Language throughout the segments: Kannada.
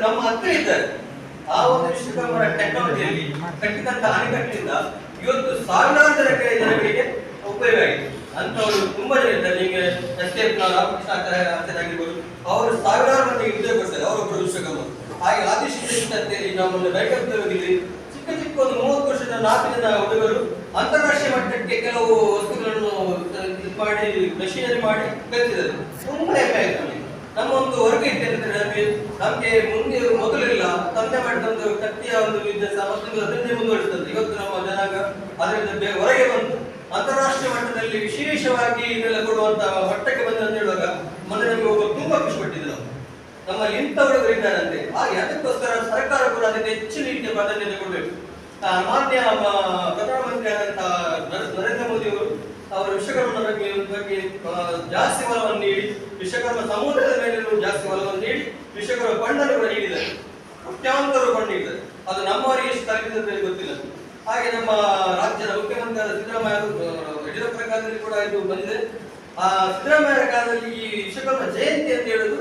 ನಮ್ಮ ಹತ್ರ ಇದ್ದಾರೆ. ಆ ಒಂದು ವಿಶ್ವಕರ್ಮರ ಟೆಕ್ನಾಲಜಿಯಲ್ಲಿ ಕಟ್ಟಿದಂತ ಅಣೆಕಟ್ಟಿನಿಂದ ಇವತ್ತು ಸಾವಿರಾರು ಜನಗಳಿಗೆ ಉಪಯೋಗ ಆಗಿದೆ. ಅಂತವರು ತುಂಬಾ ಜನ ಇದ್ದಾರೆ. ನಿಮಗೆ ಎಸ್ಕೇಪ್ ರಾಮಕೃಷ್ಣ ಆಚಾರ್ಯ ಆಗಿರ್ಬೋದು, ಅವರು ಸಾವಿರಾರು ಮಂದಿಗೆ ಉದ್ಯೋಗ ಕೊಡ್ತಾರೆ. ಅವರೊಬ್ಬರು ವಿಶ್ವಕರ್ಮ. ಹಾಗೆ ಆದಿಶಕ್ತಿ ಅಂತೇಳಿ ನಾವು ಒಂದು ಬೈಕಲ್ಲಿ ಚಿಕ್ಕ ಚಿಕ್ಕ ಒಂದು 30 ವರ್ಷದ 4 ಜನ ಹುಡುಗರು ಅಂತಾರಾಷ್ಟ್ರೀಯ ಮಟ್ಟಕ್ಕೆ ಕೆಲವು ವಸ್ತುಗಳನ್ನು ಮಾಡಿ ಮೆಷಿನರಿ ಮಾಡಿ ಕಲಿತಿದ್ದಾರೆ. ತುಂಬಾ ಹೆಮ್ಮೆ ಆಯ್ತು ನಮಗೆ. ನಮ್ಮ ಒಂದು ವರ್ಗ ಇರ್ತೇನೆ ನಮ್ಗೆ ಮುಂದೆ ಮೊದಲಿಲ್ಲ ತಂದೆ ಮಾಡಿದಂತ ಕತ್ತಿಯ ಒಂದು ವಿದ್ಯಾಸ ಮತ್ತೊಂದು ಅದನ್ನೇ ಮುಂದುವರಿಸ್ತದೆ. ಇವತ್ತು ನಮ್ಮ ಜನಾಂಗ ಅದರಿಂದ ಹೊರಗೆ ಬಂದು ಅಂತಾರಾಷ್ಟ್ರೀಯ ಮಟ್ಟದಲ್ಲಿ ವಿಶೇಷವಾಗಿ ಇದೆಲ್ಲ ಕೊಡುವಂತ ಮಟ್ಟಕ್ಕೆ ಬಂದ ಅಂತ ಹೇಳುವಾಗ ಮೊನ್ನೆ ನಮಗೆ ಹೋಗುವ ತುಂಬಾ ಖುಷಿ ಪಟ್ಟಿದ್ರು. ನಮ್ಮಲ್ಲಿ ಇಂಥವರು ಇದ್ದಾರಂತೆ. ಹಾಗೆ ಅದಕ್ಕೋಸ್ಕರ ಸರ್ಕಾರ ಕೂಡ ಅದಕ್ಕೆ ಹೆಚ್ಚಿನ ರೀತಿಯ ಪ್ರಾಧಾನ್ಯತೆ ಕೊಡಬೇಕು. ಮಾನ್ಯ ಪ್ರಧಾನಮಂತ್ರಿ ಆದಂತಹ ನರೇಂದ್ರ ಮೋದಿ ಅವರು ವಿಶ್ವಕರ್ಮರ ಬಗ್ಗೆ ಜಾಸ್ತಿ ಒಲವನ್ನು ನೀಡಿ, ವಿಶ್ವಕರ್ಮ ಸಮುದಾಯದ ಮೇಲೆ ಜಾಸ್ತಿ ಒಲವನ್ನು ನೀಡಿ ವಿಶ್ವಕರ್ಮ ಫಂಡನ್ನು ಕೂಡ ನೀಡಿದ್ದಾರೆ. ಕೋಟ್ಯಾಂತರ ಫಂಡ್ ನೀಡಿದ್ದಾರೆ. ಅದು ನಮ್ಮವರಿಗೆ ಎಷ್ಟು ತಲುಪಿದೆ ಅಂತ ಗೊತ್ತಿಲ್ಲ. ಹಾಗೆ ನಮ್ಮ ರಾಜ್ಯದ ಮುಖ್ಯಮಂತ್ರಿ ಸಿದ್ದರಾಮಯ್ಯ ಯಡಿಯೂರಪ್ಪರ ಕಾಲದಲ್ಲಿ ಕೂಡ ಇದು ಬಂದಿದೆ. ಆ ಸಿದ್ದರಾಮಯ್ಯರ ಕಾಲದಲ್ಲಿ ಈ ವಿಶ್ವಕರ್ಮ ಜಯಂತಿ ಅಂತ ಹೇಳುದು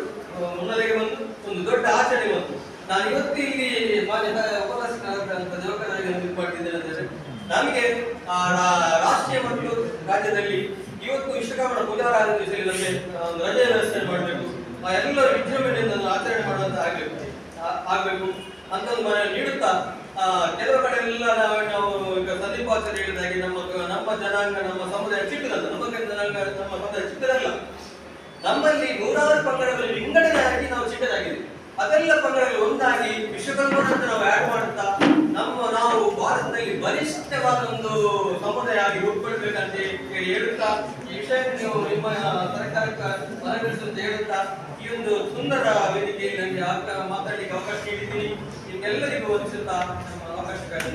ಮುನ್ನೆಲೆಗೆ ಬಂದು ಒಂದು ದೊಡ್ಡ ಆಚರಣೆ ಬಂತು. ನಾನು ಇವತ್ತು ಇಲ್ಲಿ ಮಾಡ್ತಿದ್ದೇನೆ ಅಂದ್ರೆ ನಮಗೆ ರಾಷ್ಟ್ರೀಯ ಮತ್ತು ರಾಜ್ಯದಲ್ಲಿ ಇವತ್ತು ವಿಶ್ವಕರ್ಮರ ಪೂಜಾರಾಧನೆ ದಿವಸದಲ್ಲಿ ನಮಗೆ ಒಂದು ರಜೆ ವ್ಯವಸ್ಥೆ ಮಾಡಬೇಕು. ಎಲ್ಲರೂ ವಿಜೃಂಭಣೆಯಿಂದ ಆಚರಣೆ ಮಾಡುವಂತ ಆಗ್ಬೇಕು ಅಂತ ಒಂದು ನೀಡುತ್ತಾ ಕೆಲವು ಕಡೆ ಎಲ್ಲ ನಾವು ಈಗ ಸಂದೀಪ್ ಆಚಾರ್ಯ ಹೇಳಿದಾಗೆ ನಮ್ಮ ಜನಾಂಗ ನಮ್ಮ ಸಮುದಾಯ ಚಿಕ್ಕದಲ್ಲ. ನಮ್ಮ ಜನಾಂಗ ನಮ್ಮ ಸಮುದಾಯ ಚಿಕ್ಕದಲ್ಲ. ನಮ್ಮಲ್ಲಿ ನೂರಾರು ಪಂಗಡಗಳಲ್ಲಿ ವಿಂಗಡಣೆ ಆಗಿ ನಾವು ಚಿಕ್ಕದಾಗಿದೆ. ಅದೆಲ್ಲ ಪಂಗಡಗಳು ಒಂದಾಗಿ ವಿಶ್ವಕರ್ಮರನ್ನು ನಾವು ಆಡ್ ಮಾಡುತ್ತಾ ನಾವು ಭಾರತದಲ್ಲಿ ಬಲಿಷ್ಠವಾದ ಒಂದು ಸಮುದಾಯ ಆಗಿ ರೂಪುಗೊಳ್ಬೇಕಂತ ಹೇಳುತ್ತಾ ಈ ವಿಷಯಕ್ಕೆ ನೀವು ನಿಮ್ಮ ಸರ್ಕಾರಕ್ಕೆ ಮನವರಿಸುವಂತ ಹೇಳುತ್ತಾ ಈ ಒಂದು ಸುಂದರ ವೇದಿಕೆಯಲ್ಲಿ ನನಗೆ ಮಾತಾಡಲಿಕ್ಕೆ ಅವಕಾಶ ನೀಡಿದ್ದೀನಿ. ನಿಮ್ಗೆಲ್ಲರಿಗೂ ವಂದಿಸುತ್ತಾ ನಮ್ಮ ಅವಕಾಶಕ್ಕಾಗಿ